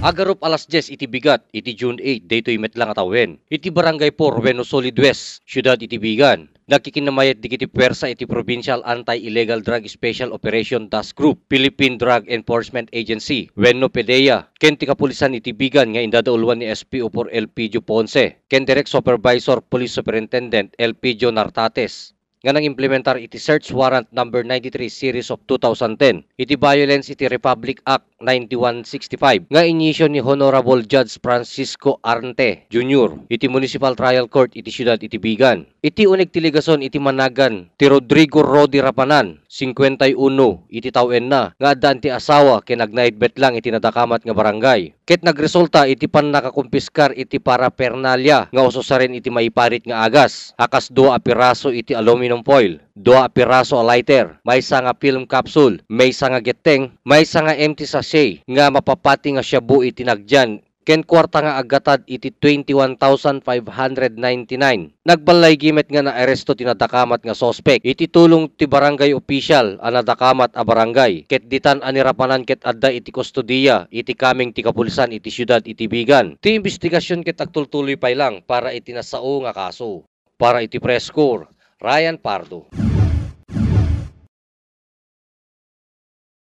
Agarup alas 10 iti bigat, iti June 8, daytoy metlang atawen. Iti Barangay 4, Bueno Solid West, Syudad iti Bigan. Nagkikinamayat di kiti puwersa iti Provincial Anti-Illegal Drug Special Operation Task Group, Philippine Drug Enforcement Agency, wenno PDEA, ken ti kapulisan iti Bigan nga indadaulwan ni SPO4 Elpidio Ponce, ken Direct Supervisor Police Superintendent Elpidio Nartates, nga nang implementar iti Search Warrant number 93 series of 2010, iti Violence iti Republic Act 9165, nga inisyo ni Honorable Judge Francisco Arnte Jr. iti Municipal Trial Court iti Syudad iti Bigan. Iti unig tiligason iti Managan ti Rodrigo Rodi Rapanan, 51, iti tawen na, nga addaan ti asawa ken agnaidbet lang iti nadakamat nga barangay. Ket nagresulta iti pan nakakumpiskar iti paraphernalia nga ususarin iti maiparit nga agas, akas 2 a piraso iti aluminum foil, 2 a piraso a lighter, maysa nga film capsule, maysa nga geteng, maysa nga empty sachet nga mapapati nga shabu iti nagjan, ken kwarta nga agatad iti 21,599. Nagbalay gimet nga naaresto tinadakamat nga sospek iti tulong ti barangay official a nadakamat a barangay, ket ditan anirapanan ket adda iti kustodiya iti kaming ti kapulisan iti Syudad iti Bigan. Ti investigasyon ket agtultuloy pay lang para iti nasao nga kaso. Para iti Press Corps, Ryan Pardo.